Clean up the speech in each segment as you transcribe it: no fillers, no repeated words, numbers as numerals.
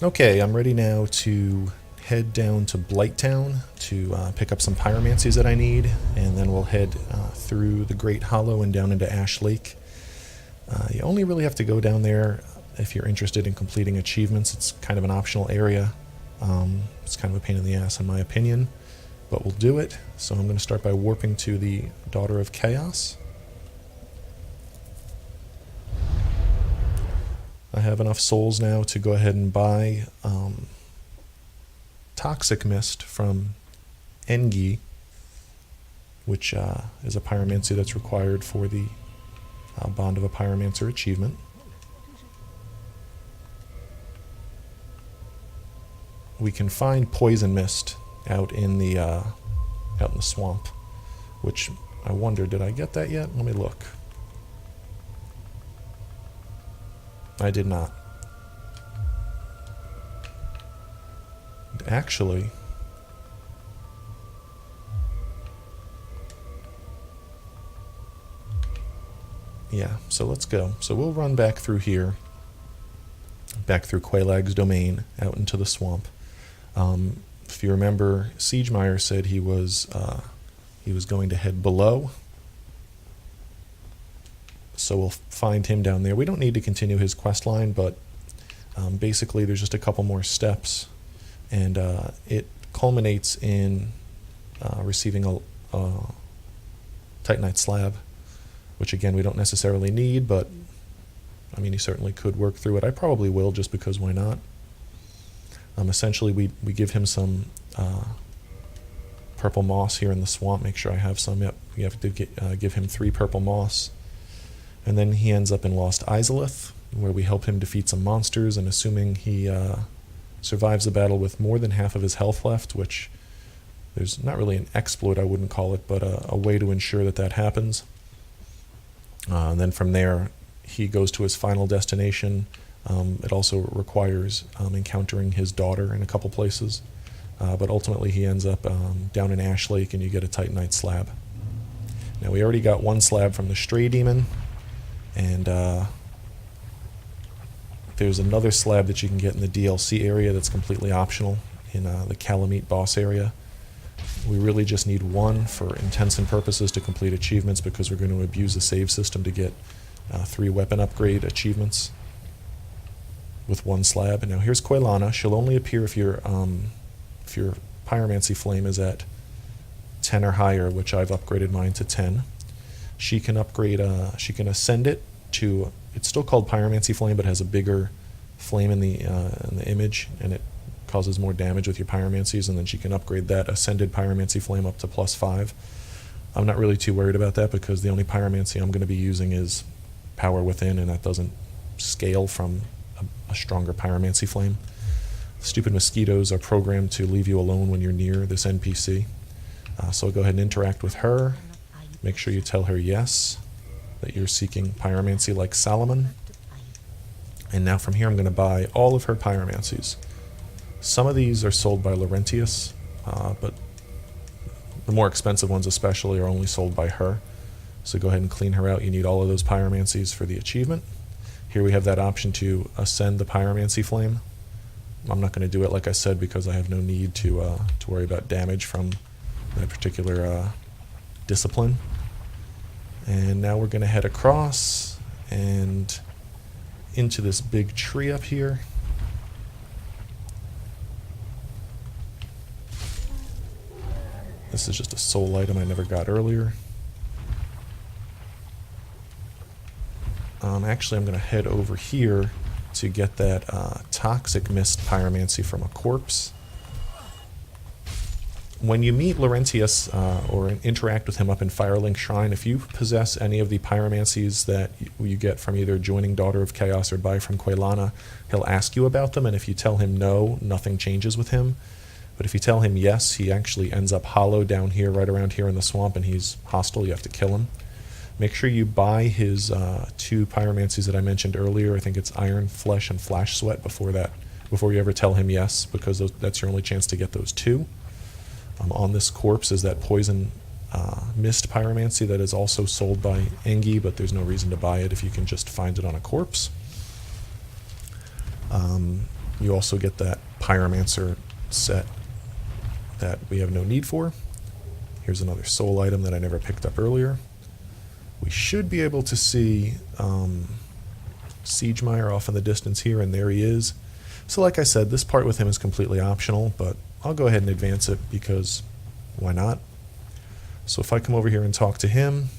Okay, I'm ready now to head down to Blighttown to pick up some Pyromancies that I need, and then we'll head through the Great Hollow and down into Ash Lake. You only really have to go down there if you're interested in completing achievements. It's kind of an optional area. It's kind of a pain in the ass in my opinion, but we'll do it. So I'm going to start by warping to the Daughter of Chaos. I have enough souls now to go ahead and buy Toxic Mist from Engi, which is a pyromancy that's required for the Bond of a Pyromancer achievement. We can find Poison Mist out in the swamp, which I wonder, did I get that yet? Let me look. I did not. Actually, yeah, so let's go. So we'll run back through here, back through Quaelag's domain, out into the swamp. If you remember, Siegemeier said he was going to head below. So we'll find him down there. We don't need to continue his quest line, but basically there's just a couple more steps, and it culminates in receiving a Titanite slab, which again we don't necessarily need, but I mean, you certainly could work through it. I probably will, just because why not? Essentially, we give him some purple moss here in the swamp. Make sure I have some. Yep, we have to give him 3 purple moss. And then he ends up in Lost Izalith, where we help him defeat some monsters, and assuming he survives the battle with more than half of his health left, which there's not really an exploit, I wouldn't call it, but a way to ensure that that happens. And then from there, he goes to his final destination. It also requires encountering his daughter in a couple places, but ultimately he ends up down in Ash Lake, and you get a Titanite slab. Now we already got 1 slab from the Stray Demon, and there's another slab that you can get in the DLC area that's completely optional in the Calamite boss area. We really just need 1 for intents and purposes to complete achievements, because we're going to abuse the save system to get 3 weapon upgrade achievements with 1 slab. And now here's Quaelana. She'll only appear if your Pyromancy Flame is at 10 or higher, which I've upgraded mine to 10. She can upgrade, she can ascend it to, it's still called Pyromancy Flame, but has a bigger flame in the image, and it causes more damage with your pyromancies, and then she can upgrade that ascended Pyromancy Flame up to +5. I'm not really too worried about that, because the only pyromancy I'm going to be using is Power Within, and that doesn't scale from a stronger Pyromancy Flame. Stupid mosquitoes are programmed to leave you alone when you're near this NPC. So I'll go ahead and interact with her. Make sure you tell her yes, that you're seeking pyromancy like Salomon. And now from here I'm going to buy all of her pyromancies. Some of these are sold by Laurentius, but the more expensive ones especially are only sold by her. So go ahead and clean her out. You need all of those pyromancies for the achievement. Here we have that option to ascend the Pyromancy Flame. I'm not going to do it, like I said, because I have no need to worry about damage from that particular discipline. And now we're going to head across and into this big tree up here. This is just a soul item I never got earlier. Actually, I'm going to head over here to get that Toxic Mist Pyromancy from a corpse. When you meet Laurentius or interact with him up in Firelink Shrine, if you possess any of the pyromancies that you get from either joining Daughter of Chaos or buy from Quaelana, he'll ask you about them, and if you tell him no, nothing changes with him. But if you tell him yes, he actually ends up hollow down here, right around here in the swamp, and he's hostile. You have to kill him. Make sure you buy his 2 pyromancies that I mentioned earlier. I think it's Iron Flesh and Flash Sweat before you ever tell him yes, because that's your only chance to get those 2. On this corpse is that Poison Mist Pyromancy that is also sold by Engi, but there's no reason to buy it if you can just find it on a corpse. you also get that Pyromancer set that we have no need for. Here's another soul item that I never picked up earlier. We should be able to see Siegemeier off in the distance here, and there he is. So like I said, this part with him is completely optional, but I'll go ahead and advance it because why not? So if I come over here and talk to him,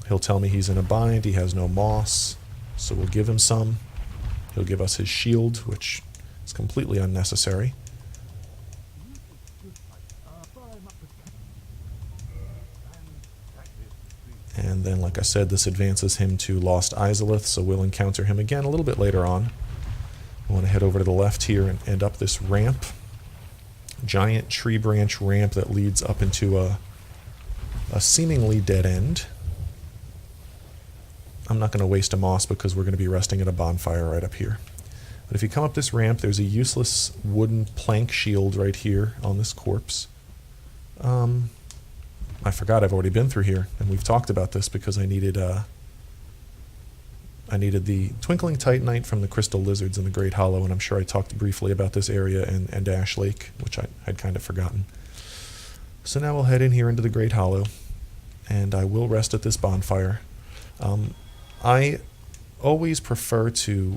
he'll tell me he's in a bind, he has no moss, so we'll give him some. He'll give us his shield, which is completely unnecessary. And then, like I said, this advances him to Lost Izalith, so we'll encounter him again a little bit later on. I want to head over to the left here and up this ramp. Giant tree branch ramp that leads up into a seemingly dead end. I'm not going to waste a moss because we're going to be resting at a bonfire right up here. But if you come up this ramp, there's a useless wooden plank shield right here on this corpse. I forgot I've already been through here, and we've talked about this because I needed the Twinkling Titanite from the Crystal Lizards in the Great Hollow, and I'm sure I talked briefly about this area and Ash Lake, which I had kind of forgotten. So now we'll head in here into the Great Hollow, and I will rest at this bonfire. I always prefer to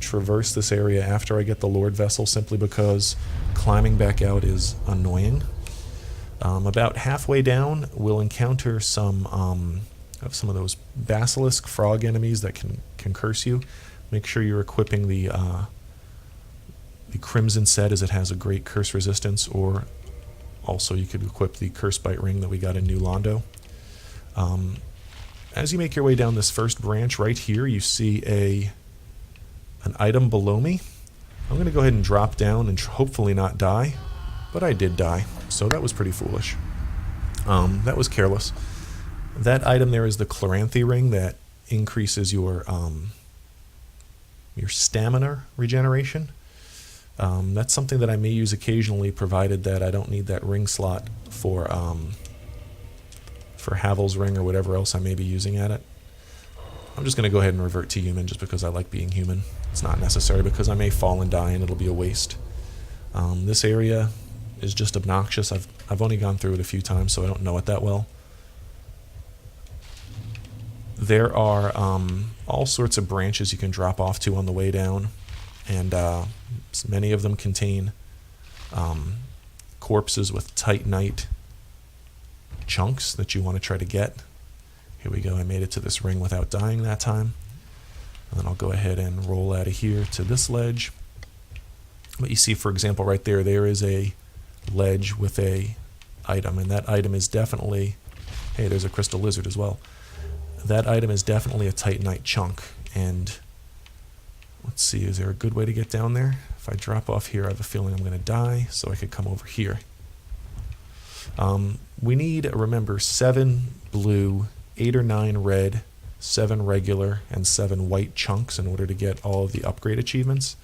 traverse this area after I get the Lord Vessel, simply because climbing back out is annoying. About halfway down, we'll encounter some of those basilisk frog enemies that can curse you. Make sure you're equipping the Crimson set, as it has a great curse resistance, or also you could equip the Curse Bite Ring that we got in New Londo. As you make your way down this first branch right here, you see an item below me. I'm going to go ahead and drop down and hopefully not die, but I did die, so that was pretty foolish. That was careless. That item there is the Chloranthy Ring that increases your stamina regeneration. That's something that I may use occasionally, provided that I don't need that ring slot for Havel's Ring or whatever else I may be using at it. I'm just going to go ahead and revert to human just because I like being human. It's not necessary because I may fall and die and it'll be a waste. This area is just obnoxious. I've only gone through it a few times, so I don't know it that well. There are all sorts of branches you can drop off to on the way down, and many of them contain corpses with Titanite chunks that you want to try to get. Here we go, I made it to this ring without dying that time. And then I'll go ahead and roll out of here to this ledge. But you see, for example, right there, there is a ledge with a item, and that item is definitely, hey, there's a crystal lizard as well. That item is definitely a Titanite chunk, and let's see, is there a good way to get down there? If I drop off here, I have a feeling I'm going to die, so I could come over here. We need, remember, 7 blue, 8 or 9 red, 7 regular, and 7 white chunks in order to get all of the upgrade achievements.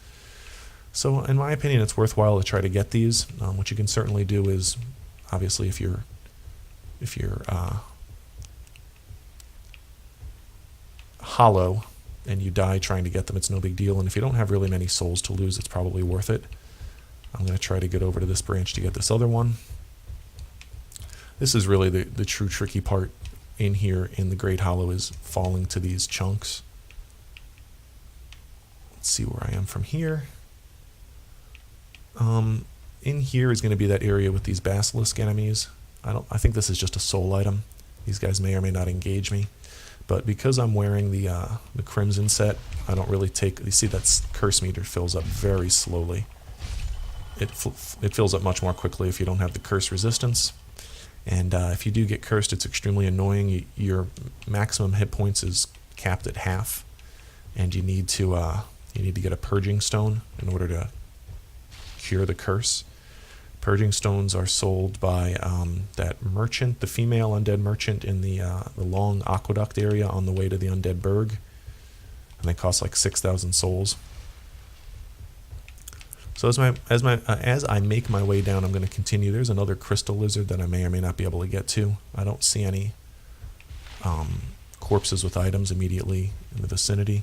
So in my opinion, it's worthwhile to try to get these. What you can certainly do is, obviously, if you're hollow and you die trying to get them, it's no big deal. And if you don't have really many souls to lose, it's probably worth it. I'm going to try to get over to this branch to get this other one. This is really the true tricky part in here in the Great Hollow, is falling to these chunks. Let's see where I am from here. In here is going to be that area with these basilisk enemies. I think this is just a soul item. These guys may or may not engage me, but because I'm wearing the Crimson set, I don't really take. You see that curse meter fills up very slowly. It fills up much more quickly if you don't have the curse resistance. And if you do get cursed, it's extremely annoying. Your maximum hit points is capped at half, and you need to get a purging stone in order to cure the curse. Purging stones are sold by that merchant, the female undead merchant in the long aqueduct area on the way to the undead burg, and they cost like 6,000 souls. So as I make my way down, I'm going to continue. There's another crystal lizard that I may or may not be able to get to. I don't see any corpses with items immediately in the vicinity.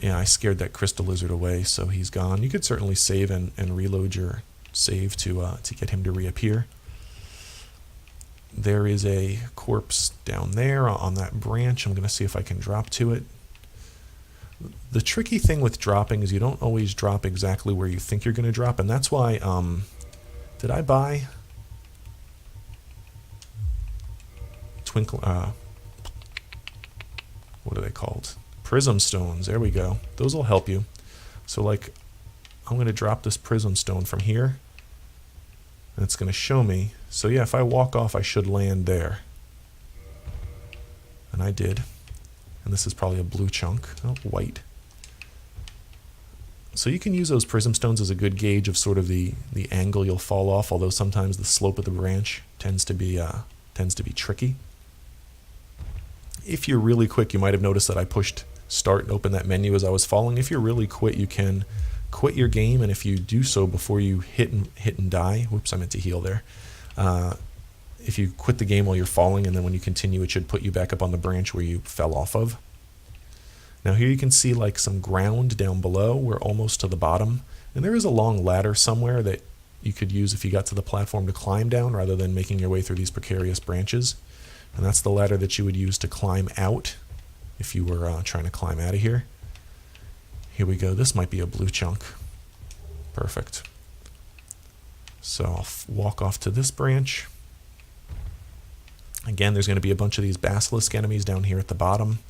Yeah, I scared that crystal lizard away, so he's gone. You could certainly save and reload your save to get him to reappear. There is a corpse down there on that branch. I'm going to see if I can drop to it. The tricky thing with dropping is you don't always drop exactly where you think you're going to drop, and that's why, did I buy twinkle, what are they called? Prism stones. There we go. Those will help you. So like, I'm going to drop this prism stone from here, and it's going to show me. So yeah, if I walk off, I should land there. And I did. And this is probably a blue chunk. Oh, white. So you can use those prism stones as a good gauge of sort of the angle you'll fall off, although sometimes the slope of the branch tends to be tricky. If you're really quick, you might have noticed that I pushed start and open that menu as I was falling. If you're really quick, you can quit your game, and if you do so before you hit and die, whoops, I meant to heal there. If you quit the game while you're falling, and then when you continue, it should put you back up on the branch where you fell off of. Now here you can see like some ground down below. We're almost to the bottom, and there is a long ladder somewhere that you could use if you got to the platform to climb down rather than making your way through these precarious branches. And that's the ladder that you would use to climb out if you were trying to climb out of here. Here we go. This might be a blue chunk. Perfect. So I'll walk off to this branch. Again, there's going to be a bunch of these basilisk enemies down here at the bottom.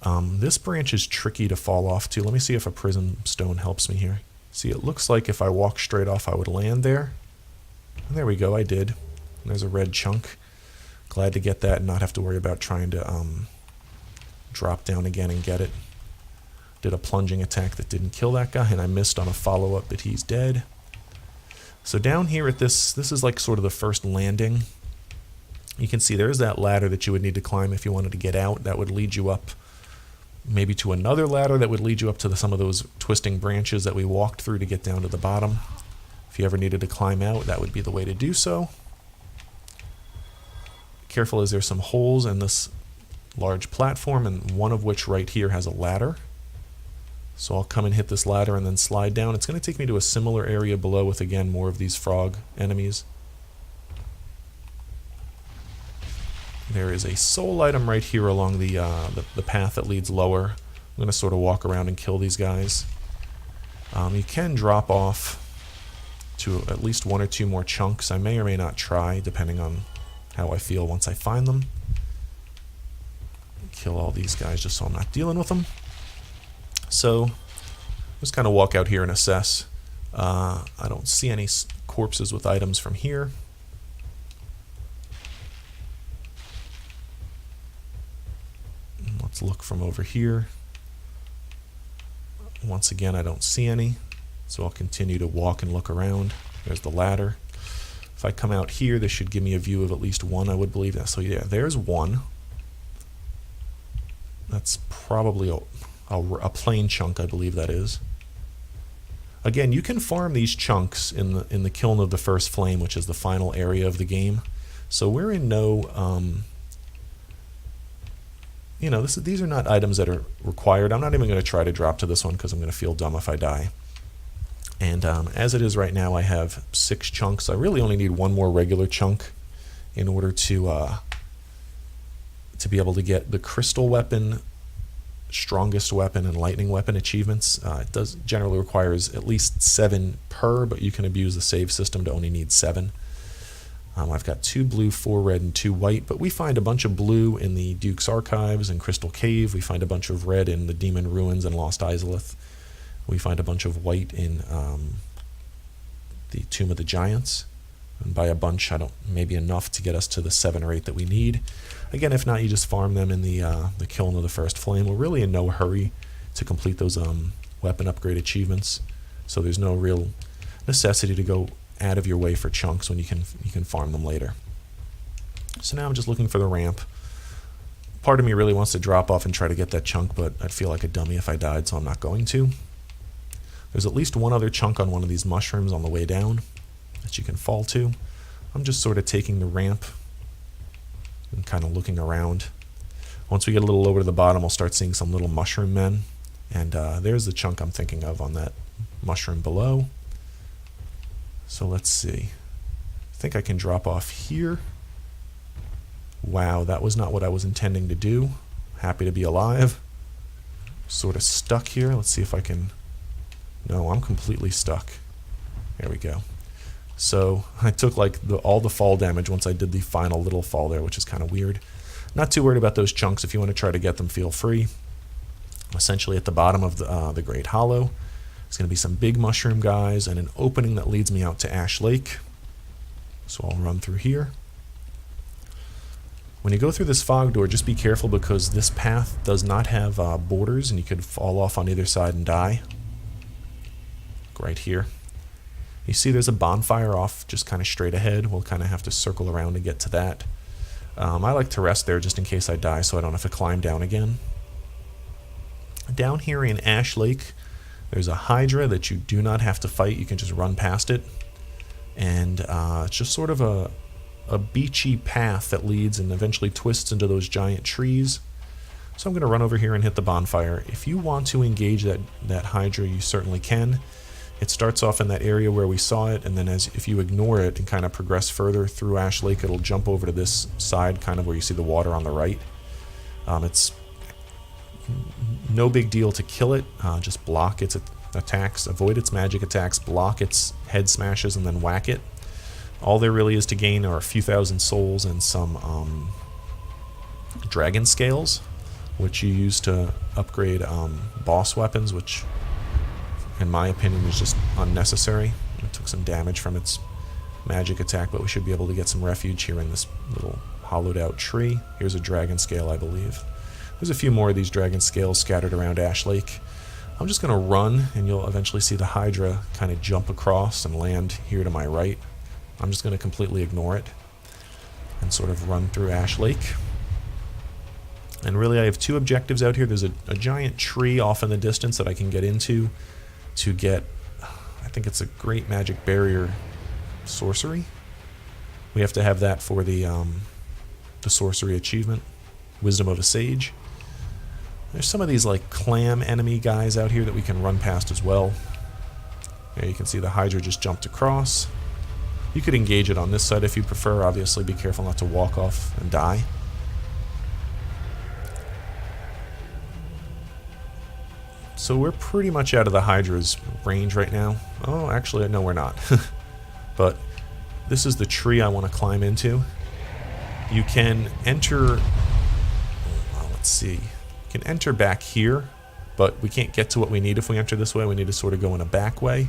This branch is tricky to fall off to. Let me see if a prism stone helps me here. See, it looks like if I walk straight off, I would land there. And there we go, I did. And there's a red chunk. Glad to get that and not have to worry about trying to drop down again and get it. Did a plunging attack that didn't kill that guy, and I missed on a follow-up, but he's dead. So down here at this is like sort of the first landing. You can see there's that ladder that you would need to climb if you wanted to get out. That would lead you up maybe to another ladder that would lead you up to some of those twisting branches that we walked through to get down to the bottom. If you ever needed to climb out, that would be the way to do so. Careful, as there's some holes in this large platform, and one of which right here has a ladder. So I'll come and hit this ladder and then slide down. It's going to take me to a similar area below with, again, more of these frog enemies. There is a soul item right here along the path that leads lower. I'm going to sort of walk around and kill these guys. You can drop off to at least one or two more chunks. I may or may not try, depending on how I feel once I find them. Kill all these guys just so I'm not dealing with them. So, just kind of walk out here and assess. I don't see any corpses with items from here. Let's look from over here. Once again, I don't see any, so I'll continue to walk and look around. There's the ladder. If I come out here, this should give me a view of at least one, I would believe. So yeah, there's one. That's probably a plain chunk, I believe that is. Again, you can farm these chunks in the Kiln of the First Flame, which is the final area of the game. So we're in no... you know, these are not items that are required. I'm not even going to try to drop to this one because I'm going to feel dumb if I die. And as it is right now, I have 6 chunks. I really only need one more regular chunk in order to be able to get the crystal weapon, strongest weapon, and lightning weapon achievements. It generally requires at least 7 per, but you can abuse the save system to only need 7. I've got 2 blue, 4 red, and 2 white, but we find a bunch of blue in the Duke's Archives and Crystal Cave. We find a bunch of red in the Demon Ruins and Lost Isleth. We find a bunch of white in the Tomb of the Giants. And by a bunch, maybe enough to get us to the 7 or 8 that we need. Again, if not, you just farm them in the Kiln of the First Flame. We're really in no hurry to complete those weapon upgrade achievements, so there's no real necessity to go out of your way for chunks when you can farm them later. So now I'm just looking for the ramp. Part of me really wants to drop off and try to get that chunk, but I'd feel like a dummy if I died, so I'm not going to. There's at least one other chunk on one of these mushrooms on the way down that you can fall to. I'm just sort of taking the ramp and kind of looking around. Once we get a little lower to the bottom, we'll start seeing some little mushroom men. And there's the chunk I'm thinking of on that mushroom below. So let's see. I think I can drop off here. Wow, that was not what I was intending to do. Happy to be alive. Sort of stuck here. Let's see if I can... No, I'm completely stuck. There we go. So I took like all the fall damage once I did the final little fall there, which is kind of weird. Not too worried about those chunks. If you want to try to get them, feel free. Essentially at the bottom of the Great Hollow, there's going to be some big mushroom guys and an opening that leads me out to Ash Lake. So I'll run through here. When you go through this fog door, just be careful because this path does not have borders and you could fall off on either side and die. Right here. You see there's a bonfire off just kind of straight ahead. We'll kind of have to circle around to get to that. I like to rest there just in case I die so I don't have to climb down again. Down here in Ash Lake, there's a Hydra that you do not have to fight. You can just run past it. And it's just sort of a beachy path that leads and eventually twists into those giant trees. So I'm going to run over here and hit the bonfire. If you want to engage that Hydra, you certainly can. It starts off in that area where we saw it, and then if you ignore it and kind of progress further through Ash Lake, it'll jump over to this side, kind of where you see the water on the right. It's no big deal to kill it. Just block its attacks, avoid its magic attacks, block its head smashes, and then whack it. All there really is to gain are a few thousand souls and some dragon scales, which you use to upgrade boss weapons, which in my opinion is just unnecessary. It took some damage from its magic attack, but we should be able to get some refuge here in this little hollowed out tree. Here's a dragon scale, I believe. There's a few more of these dragon scales scattered around Ash Lake. I'm just going to run, and you'll eventually see the Hydra kind of jump across and land here to my right. I'm just going to completely ignore it and sort of run through Ash Lake. And really I have two objectives out here. There's a giant tree off in the distance that I can get into to get, I think it's a Great Magic Barrier sorcery. We have to have that for the sorcery achievement, Wisdom of a Sage. There's some of these like clam enemy guys out here that we can run past as well. There you can see the Hydra just jumped across. You could engage it on this side if you prefer. Obviously be careful not to walk off and die. So we're pretty much out of the Hydra's range right now. Oh, actually, no, we're not. But this is the tree I want to climb into. You can enter... Well, let's see. You can enter back here, but we can't get to what we need if we enter this way. We need to sort of go in a back way.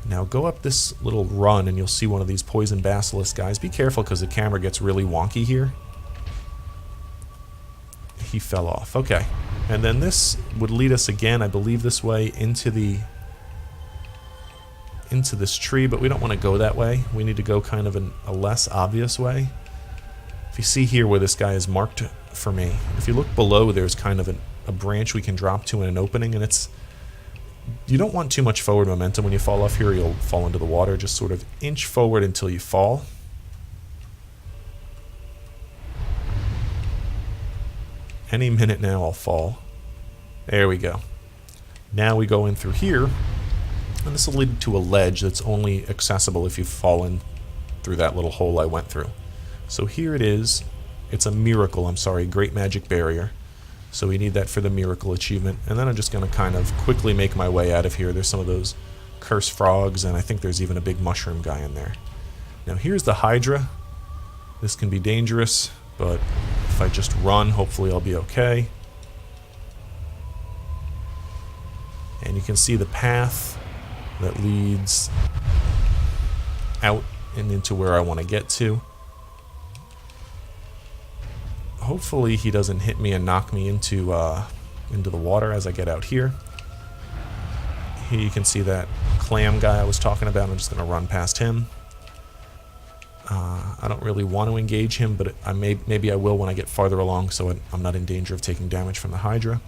Now go up this little run and you'll see one of these poison basilisk guys. Be careful because the camera gets really wonky here. He fell off. Okay. And then this would lead us again, I believe, this way into this tree, but we don't want to go that way. We need to go kind of a less obvious way. If you see here where this guy is marked for me, if you look below, there's kind of a branch we can drop to in an opening, and it's... You don't want too much forward momentum when you fall off here. You'll fall into the water. Just sort of inch forward until you fall. Any minute now I'll fall. There we go. Now we go in through here, and this will lead to a ledge that's only accessible if you've fallen through that little hole I went through. So here it is. It's a miracle, Great Magic Barrier. So we need that for the miracle achievement. And then I'm just going to kind of quickly make my way out of here. There's some of those cursed frogs, and I think there's even a big mushroom guy in there. Now here's the Hydra. This can be dangerous, but if I just run, hopefully I'll be okay. And you can see the path that leads out and into where I want to get to. Hopefully he doesn't hit me and knock me into the water as I get out here. Here you can see that clam guy I was talking about. I'm just going to run past him. I don't really want to engage him, but maybe I will when I get farther along, so I'm not in danger of taking damage from the Hydra.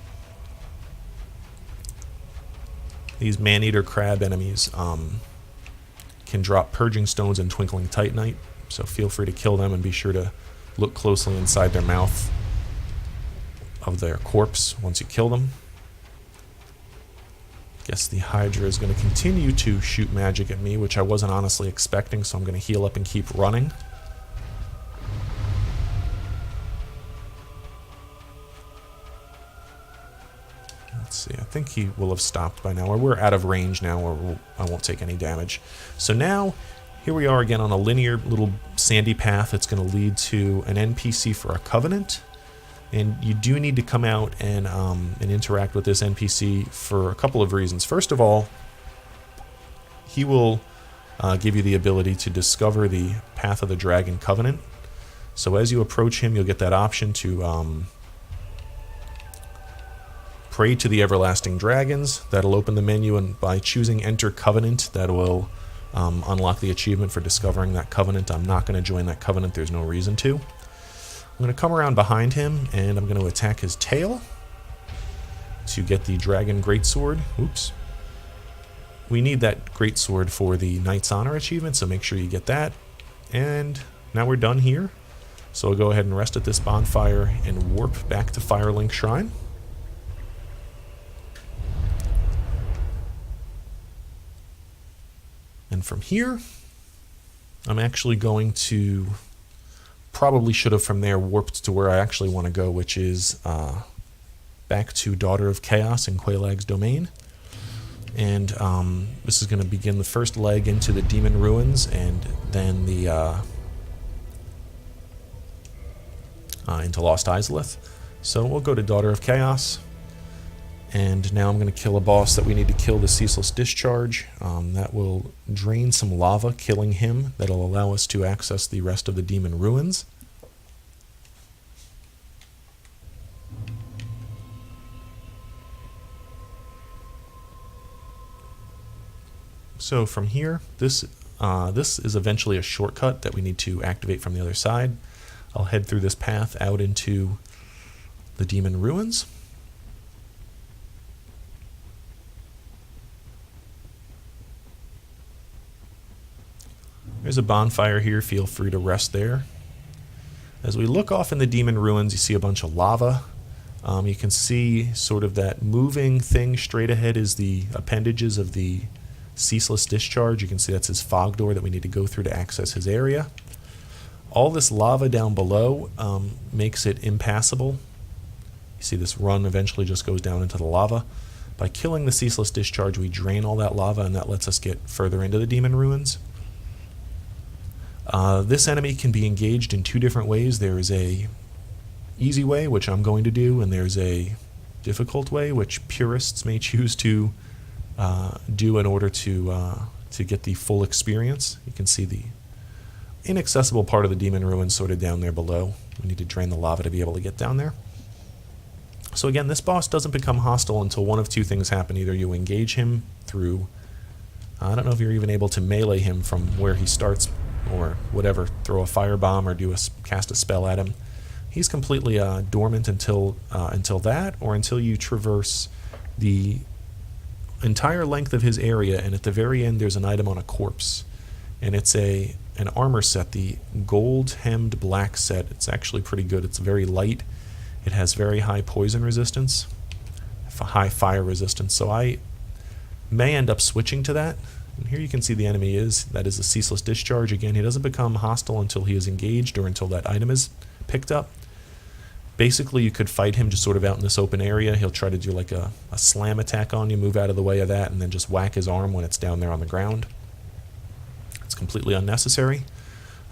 These man-eater crab enemies can drop purging stones and twinkling titanite, so feel free to kill them and be sure to look closely inside their mouth. of their corpse once you kill them. Guess the Hydra is going to continue to shoot magic at me, which I wasn't honestly expecting, so I'm going to heal up and keep running. Let's see, I think he will have stopped by now, or we're out of range now, or I won't take any damage. So now, here we are again on a linear little sandy path that's going to lead to an NPC for a Covenant. And you do need to come out and interact with this NPC for a couple of reasons. First of all, he will give you the ability to discover the Path of the Dragon Covenant. So as you approach him, you'll get that option to pray to the Everlasting Dragons. That'll open the menu, and by choosing Enter Covenant, that will unlock the achievement for discovering that Covenant. I'm not going to join that Covenant. There's no reason to. I'm going to come around behind him, and I'm going to attack his tail to get the Dragon Greatsword. Oops. We need that Greatsword for the Knight's Honor achievement, so make sure you get that. And now we're done here. So I'll go ahead and rest at this bonfire and warp back to Firelink Shrine. And from here, I'm actually going to... Probably should have from there warped to where I actually want to go, which is back to Daughter of Chaos in Quelaag's domain. And this is going to begin the first leg into the Demon Ruins, and then the into Lost Isleth. So we'll go to Daughter of Chaos, and now I'm going to kill a boss that we need to kill, the Ceaseless Discharge. That will drain some lava, killing him. That'll allow us to access the rest of the Demon Ruins. So from here, this is eventually a shortcut that we need to activate from the other side. I'll head through this path out into the Demon Ruins. There's a bonfire here, feel free to rest there. As we look off in the Demon Ruins, you see a bunch of lava. You can see sort of that moving thing straight ahead is the appendages of the Ceaseless Discharge. You can see that's his fog door that we need to go through to access his area. All this lava down below makes it impassable. You see this run eventually just goes down into the lava. By killing the Ceaseless Discharge, we drain all that lava, and that lets us get further into the Demon Ruins. This enemy can be engaged in two different ways. There is a easy way, which I'm going to do, and there's a difficult way, which purists may choose to do in order to get the full experience. You can see the inaccessible part of the Demon Ruins sort of down there below. We need to drain the lava to be able to get down there. So again, this boss doesn't become hostile until one of two things happen. Either you engage him through, I don't know if you're even able to melee him from where he starts, or whatever, throw a firebomb or cast a spell at him. He's completely dormant until that, or until you traverse the entire length of his area, and at the very end there's an item on a corpse, and it's an armor set, the gold hemmed black set. It's actually pretty good. It's very light. It has very high poison resistance, high fire resistance, so I may end up switching to that. And here you can see the enemy that is a Ceaseless Discharge. Again, he doesn't become hostile until he is engaged or until that item is picked up. Basically, you could fight him just sort of out in this open area. He'll try to do like a slam attack on you, move out of the way of that, and then just whack his arm when it's down there on the ground. It's completely unnecessary.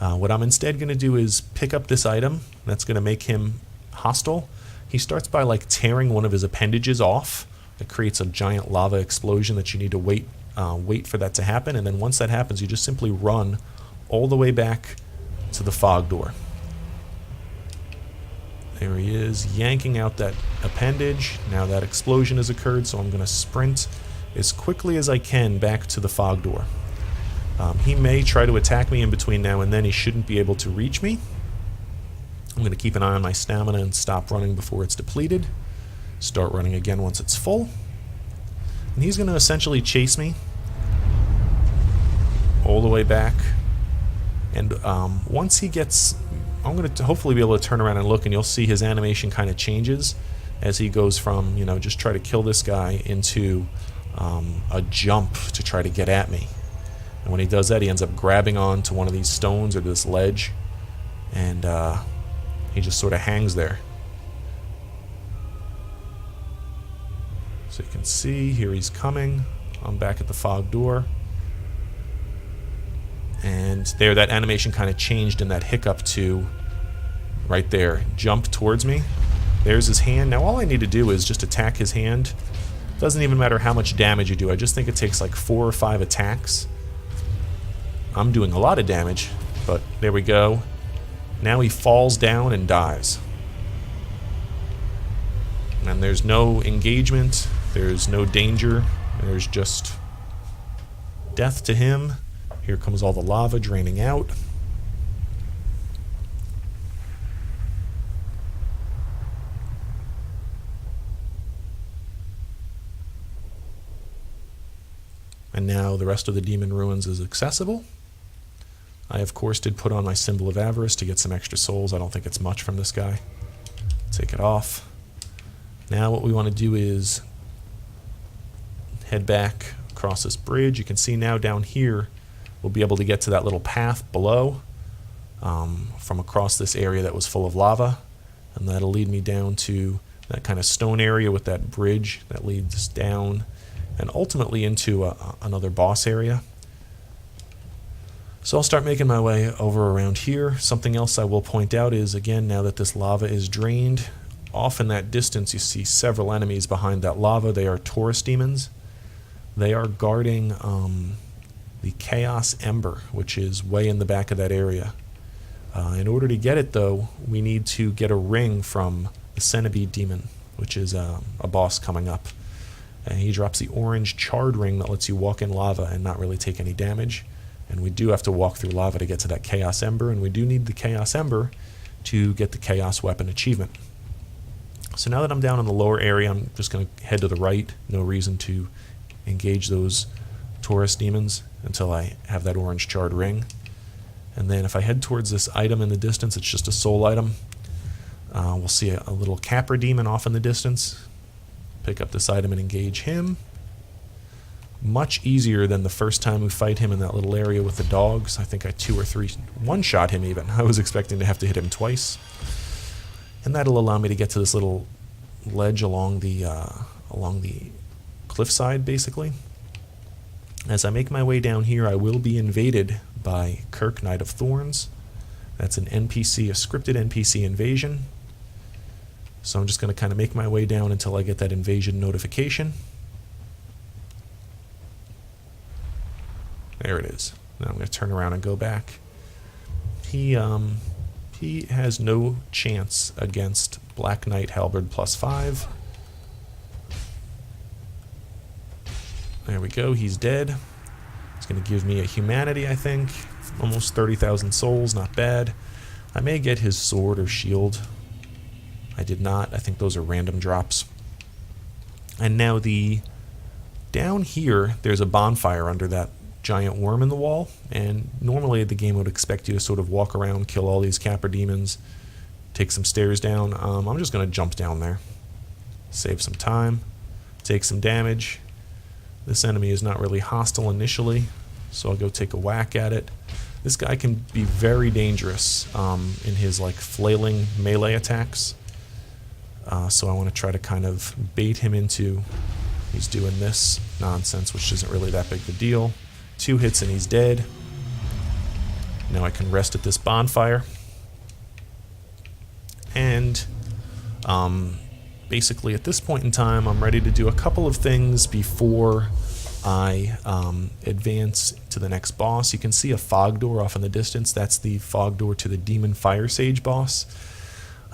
What I'm instead going to do is pick up this item. That's going to make him hostile. He starts by like tearing one of his appendages off. It creates a giant lava explosion that you need to wait for that to happen, and then once that happens, you just simply run all the way back to the fog door. There he is, yanking out that appendage. Now that explosion has occurred, so I'm going to sprint as quickly as I can back to the fog door. He may try to attack me in between now and then. He shouldn't be able to reach me. I'm going to keep an eye on my stamina and stop running before it's depleted. Start running again once it's full. And he's going to essentially chase me all the way back. And once he gets... I'm going to hopefully be able to turn around and look, and you'll see his animation kind of changes. as he goes from, just try to kill this guy into a jump to try to get at me. And when he does that, he ends up grabbing onto one of these stones or this ledge, and he just sort of hangs there. So you can see here he's coming. I'm back at the fog door. And there, that animation kind of changed in that hiccup to right there, jump towards me. There's his hand. Now all I need to do is just attack his hand. Doesn't even matter how much damage you do. I just think it takes like 4 or 5 attacks. I'm doing a lot of damage, but there we go. Now he falls down and dies. And there's no engagement. There's no danger. There's just death to him. Here comes all the lava draining out. And now the rest of the demon ruins is accessible. I, of course, did put on my symbol of avarice to get some extra souls. I don't think it's much from this guy. Take it off. Now what we want to do is head back across this bridge. You can see now down here we'll be able to get to that little path below from across this area that was full of lava, and that'll lead me down to that kind of stone area with that bridge that leads down and ultimately into another boss area. So I'll start making my way over around here. Something else I will point out is, again, now that this lava is drained, off in that distance you see several enemies behind that lava. They are Taurus demons. They are guarding the Chaos Ember, which is way in the back of that area. In order to get it, though, we need to get a ring from the Centipede Demon, which is a boss coming up. And he drops the orange charred ring that lets you walk in lava and not really take any damage. And we do have to walk through lava to get to that Chaos Ember, and we do need the Chaos Ember to get the Chaos Weapon achievement. So now that I'm down in the lower area, I'm just going to head to the right. No reason to engage those Taurus demons until I have that orange charred ring. And then if I head towards this item in the distance, it's just a soul item. We'll see a little Capra demon off in the distance. Pick up this item and engage him. Much easier than the first time we fight him in that little area with the dogs. I think I 2 or 3 one-shot him even. I was expecting to have to hit him twice. And that'll allow me to get to this little ledge along the cliffside, basically. As I make my way down here, I will be invaded by Kirk, Knight of Thorns. That's an NPC, a scripted NPC invasion. So I'm just going to kind of make my way down until I get that invasion notification. There it is. Now I'm going to turn around and go back. He has no chance against Black Knight Halberd +5. There we go, he's dead. He's going to give me a humanity, I think. Almost 30,000 souls, not bad. I may get his sword or shield. I did not. I think those are random drops. And now down here, there's a bonfire under that giant worm in the wall, and normally the game would expect you to sort of walk around, kill all these Capra demons, take some stairs down. I'm just going to jump down there, save some time, take some damage. This enemy is not really hostile initially, so I'll go take a whack at it. This guy can be very dangerous in his like flailing melee attacks, so I want to try to kind of bait him into he's doing this nonsense, which isn't really that big of a deal. 2 hits and he's dead. Now I can rest at this bonfire. And basically at this point in time, I'm ready to do a couple of things before I advance to the next boss. You can see a fog door off in the distance. That's the fog door to the Demon Fire Sage boss.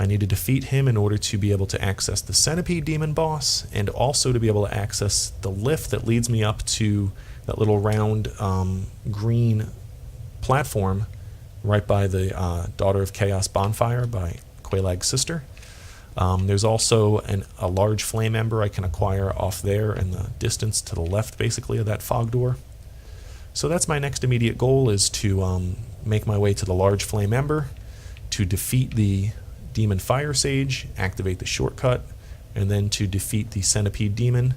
I need to defeat him in order to be able to access the Centipede Demon boss, and also to be able to access the lift that leads me up to that little round green platform right by the Daughter of Chaos bonfire by Qualag's sister. There's also a large flame ember I can acquire off there in the distance to the left, basically, of that fog door. So that's my next immediate goal, is to make my way to the large flame ember, to defeat the Demon Fire Sage, activate the shortcut, and then to defeat the Centipede Demon.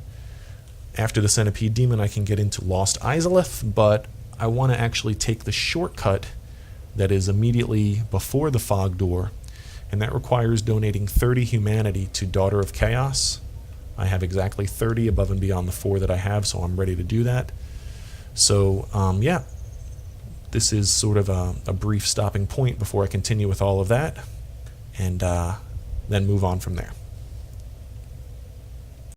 After the Centipede Demon, I can get into Lost Izalith, but I want to actually take the shortcut that is immediately before the Fog Door, and that requires donating 30 humanity to Daughter of Chaos. I have exactly 30 above and beyond the 4 that I have, so I'm ready to do that. So, yeah, this is sort of a brief stopping point before I continue with all of that, and then move on from there.